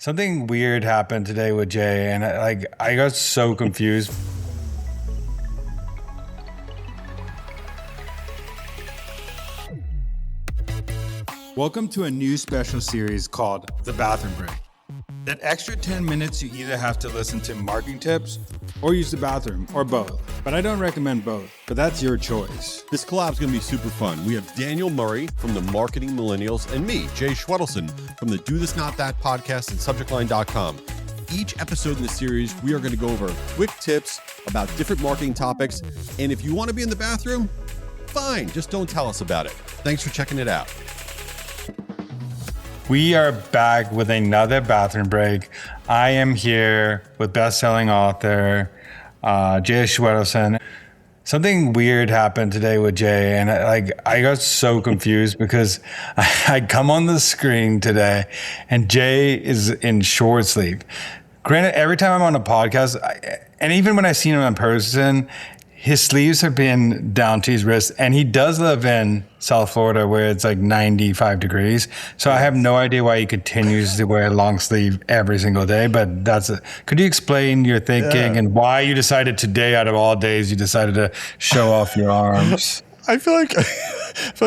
Something weird happened today with Jay, and I got so confused. Welcome to a new special series called The Bathroom Break. That extra 10 minutes you either have to listen to marketing tips or use the bathroom, or both. But I don't recommend both, but that's your choice. This collab's gonna be super fun. We have Daniel Murray from the Marketing Millennials and me, Jay Schwedelson, from the Do This Not That podcast and subjectline.com. Each episode in the series, we are gonna go over quick tips about different marketing topics. And if you wanna be in the bathroom, fine, just don't tell us about it. Thanks for checking it out. We are back with another bathroom break. I am here with best-selling author Jay Schwedelson. Something weird happened today with Jay, and I got so confused because I come on the screen today, and Jay is in short sleeve. Granted, every time I'm on a podcast, and even when I see him in person, his sleeves have been down to his wrists, and he does live in South Florida where it's like 95 degrees. So I have no idea why he continues to wear a long sleeve every single day, but could you explain your thinking and why you decided today, out of all days, you decided to show off your arms? I feel like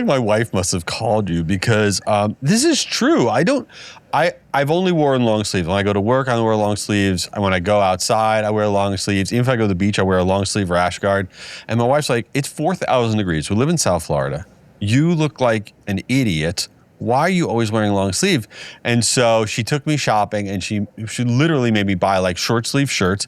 my wife must have called you because this is true. I've only worn long sleeves. When I go to work, I wear long sleeves. And when I go outside, I wear long sleeves. Even if I go to the beach, I wear a long sleeve rash guard. And my wife's like, it's 4,000 degrees. We live in South Florida. You look like an idiot. Why are you always wearing long sleeve? And so she took me shopping, and she literally made me buy like short sleeve shirts.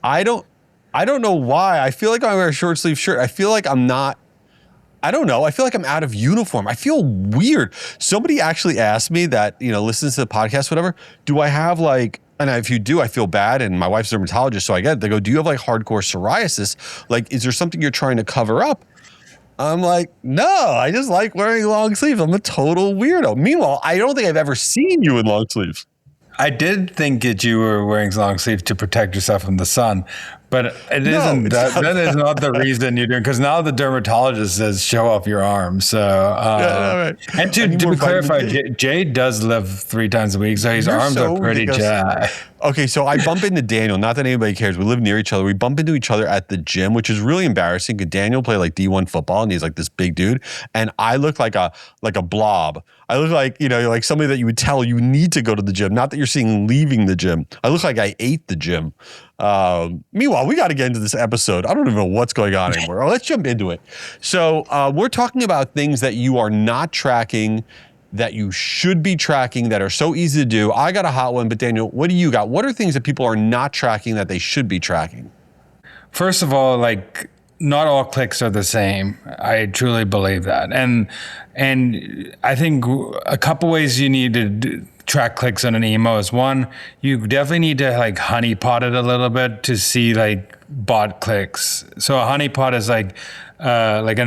I don't know why. I feel like when I wear a short sleeve shirt, I feel like I don't know. I feel like I'm out of uniform. I feel weird. Somebody actually asked me that, listens to the podcast, whatever, do I have and if you do, I feel bad. And my wife's a dermatologist, so I get it. They go, do you have hardcore psoriasis? Is there something you're trying to cover up? I'm like, no, I just like wearing long sleeves. I'm a total weirdo. Meanwhile, I don't think I've ever seen you in long sleeves. I did think that you were wearing long sleeves to protect yourself from the sun, but that is not the reason you're doing, because now the dermatologist says show off your arms. So, right. And to be clarified, Jay does live 3 times a week, so his arms are pretty jacked. Okay, so I bump into Daniel. Not that anybody cares. We live near each other. We bump into each other at the gym, which is really embarrassing because Daniel played D1 football, and he's this big dude, and I look like a blob. I look like, like somebody that you would tell you need to go to the gym. Not that you're seeing leaving the gym. I look like I ate the gym. Meanwhile, we got to get into this episode. I don't even know what's going on anymore. Let's jump into it. So we're talking about things that you are not tracking, that you should be tracking, that are so easy to do. I got a hot one, but Daniel, what do you got? What are things that people are not tracking that they should be tracking? First of all, not all clicks are the same. I truly believe that. And I think a couple ways you need to track clicks on an email is, one, you definitely need to honeypot it a little bit to see bot clicks. So a honeypot is an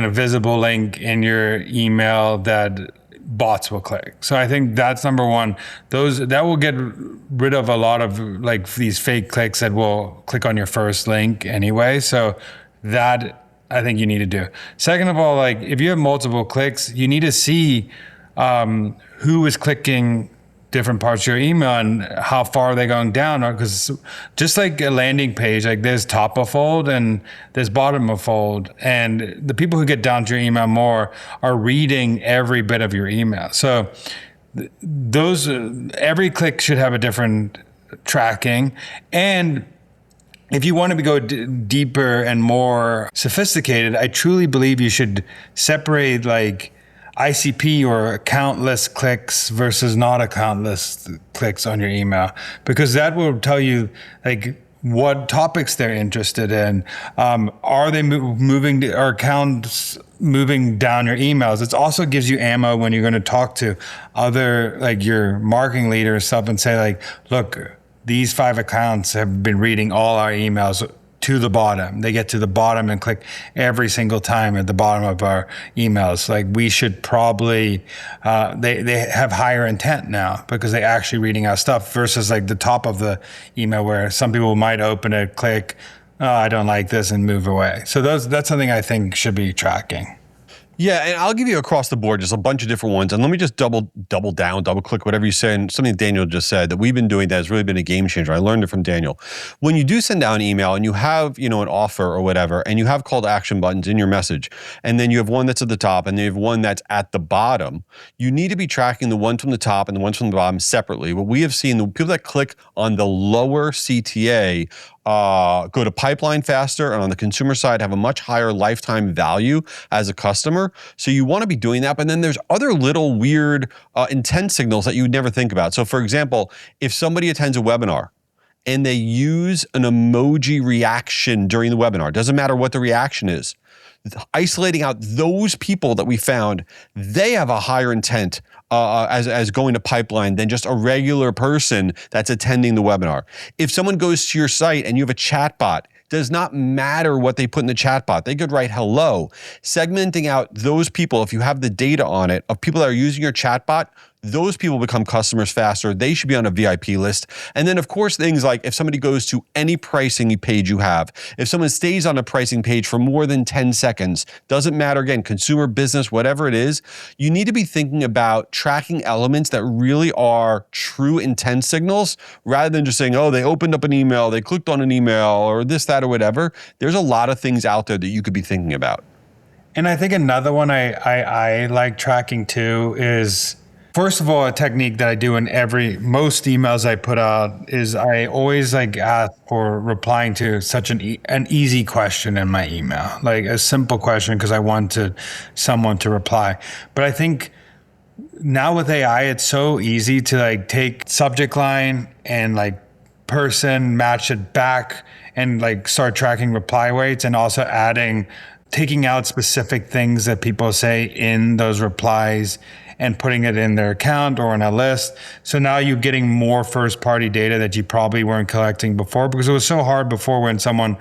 invisible link in your email that bots will click. So I think that's number one. That will get rid of a lot of these fake clicks that will click on your first link anyway. So that I think you need to do. Second of all, if you have multiple clicks, you need to see who is clicking different parts of your email and how far are they going down. Because just like a landing page, there's top of fold and there's bottom of fold. And the people who get down to your email more are reading every bit of your email. So every click should have a different tracking. And if you want to go deeper and more sophisticated, I truly believe you should separate ICP or account list clicks versus not account list clicks on your email, because that will tell you what topics they're interested in. Are they moving or accounts moving down your emails? It also gives you ammo when you're going to talk to other your marketing leader or stuff and say look, these 5 accounts have been reading all our emails to the bottom. They get to the bottom and click every single time at the bottom of our emails. We should probably, they have higher intent now because they're actually reading our stuff versus the top of the email where some people might open it, click, oh, I don't like this, and move away. So that's something I think should be tracking. Yeah, and I'll give you across the board just a bunch of different ones. And let me just double click whatever you said. And something Daniel just said that we've been doing that has really been a game changer. I learned it from Daniel. When you do send out an email and you have, an offer or whatever, and you have call to action buttons in your message, and then you have one that's at the top and then you have one that's at the bottom, you need to be tracking the ones from the top and the ones from the bottom separately. What we have seen, the people that click on the lower CTA go to pipeline faster, and on the consumer side have a much higher lifetime value as a customer. So you want to be doing that. But then there's other little weird intent signals that you would never think about. So for example, if somebody attends a webinar and they use an emoji reaction during the webinar, doesn't matter what the reaction is, isolating out those people that we found, they have a higher intent as going to pipeline than just a regular person that's attending the webinar. If someone goes to your site and you have a chatbot, does not matter what they put in the chatbot. They could write hello. Segmenting out those people, if you have the data on it, of people that are using your chatbot, those people become customers faster. They should be on a VIP list. And then, of course, things like if somebody goes to any pricing page you have, if someone stays on a pricing page for more than 10 seconds, doesn't matter, again, consumer, business, whatever it is, you need to be thinking about tracking elements that really are true intent signals rather than just saying, oh, they opened up an email, they clicked on an email, or this, that, or whatever. There's a lot of things out there that you could be thinking about. And I think another one I like tracking too is, first of all, a technique that I do in most emails I put out is I always ask for replying to such an easy question in my email, like a simple question, because I wanted someone to reply. But I think now with AI, it's so easy to take subject line and person, match it back, and start tracking reply rates, and also taking out specific things that people say in those replies and putting it in their account or in a list. So now you're getting more first party data that you probably weren't collecting before, because it was so hard before when someone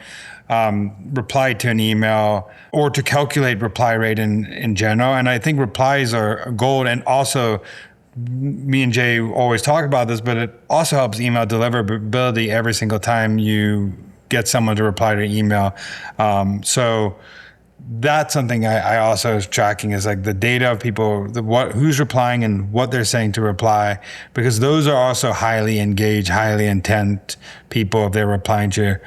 replied to an email or to calculate reply rate in general. And I think replies are gold. And also, me and Jay always talk about this, but it also helps email deliverability every single time you get someone to reply to an email. So that's something I also was tracking, is the data of people, who's replying and what they're saying to reply, because those are also highly engaged, highly intent people if they're replying to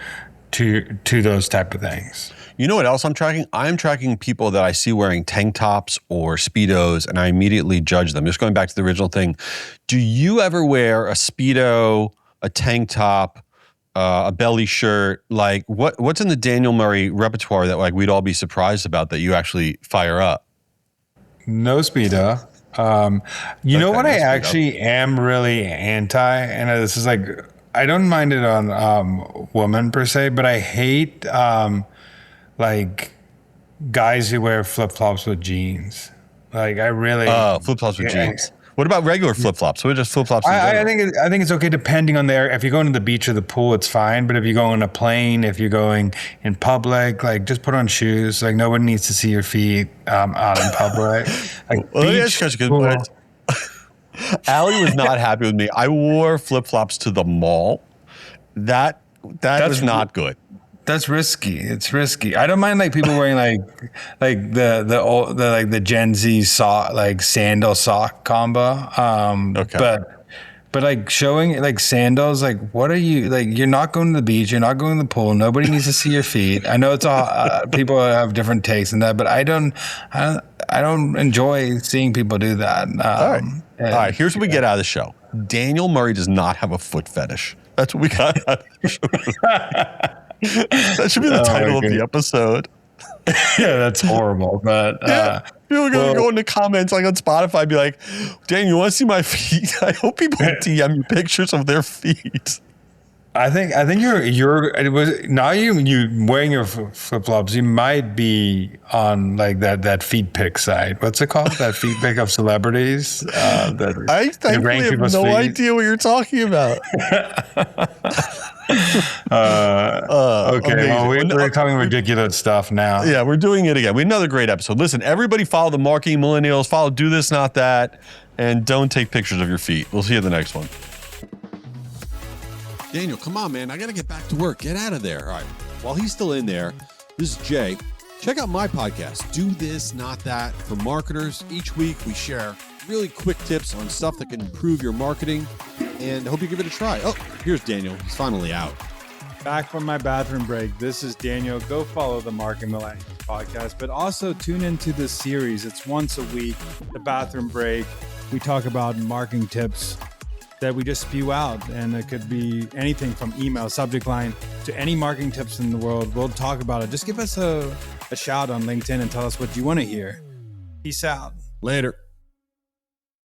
those type of things. You know what else I'm tracking? I'm tracking people that I see wearing tank tops or Speedos, and I immediately judge them. Just going back to the original thing. Do you ever wear a Speedo, a tank top, a belly shirt? What's in the Daniel Murray repertoire that we'd all be surprised about that you actually fire up? No Speedo. You know what I actually am really anti, and this is I don't mind it on women per se, but I hate guys who wear flip-flops with jeans. I really flip-flops with jeans. What about regular flip-flops? What are just flip-flops? I think it's okay depending on if you're going to the beach or the pool, it's fine. But if you're going on a plane, if you're going in public, just put on shoes. Nobody needs to see your feet out in public. Allie was not happy with me. I wore flip-flops to the mall. That's not good. That's risky. It's risky. I don't mind people wearing the Gen Z sock, sandal sock combo. Okay. But showing sandals, what are you you're not going to the beach, you're not going to the pool, nobody needs to see your feet. I know it's all people have different takes in that, but I don't enjoy seeing people do that. All right. Here's what we get out of the show. Daniel Murray does not have a foot fetish. That's what we got out of the show. That should be the title of the episode. Yeah, that's horrible. But people are going to go in the comments on Spotify and be like, "Dang, you want to see my feet?" I hope people DM you pictures of their feet. I think you wearing your flip flops. You might be on that feet pic site. What's it called? That feet pic of celebrities. I thankfully have no idea what you're talking about. Okay, well, we're talking ridiculous stuff now. Yeah, we're doing it again. We had another great episode. Listen, everybody follow the Marketing Millennials. Follow Do This, Not That, and don't take pictures of your feet. We'll see you in the next one. Daniel, come on, man. I got to get back to work. Get out of there. All right. While he's still in there, this is Jay. Check out my podcast, Do This, Not That, for marketers. Each week we share really quick tips on stuff that can improve your marketing, and I hope you give it a try. Oh, here's Daniel. He's finally out. Back from my bathroom break. This is Daniel. Go follow the Marketing Millennials podcast, but also tune into this series. It's once a week, the bathroom break. We talk about marketing tips that we just spew out, and it could be anything from email, subject line, to any marketing tips in the world. We'll talk about it. Just give us a shout on LinkedIn and tell us what you want to hear. Peace out. Later.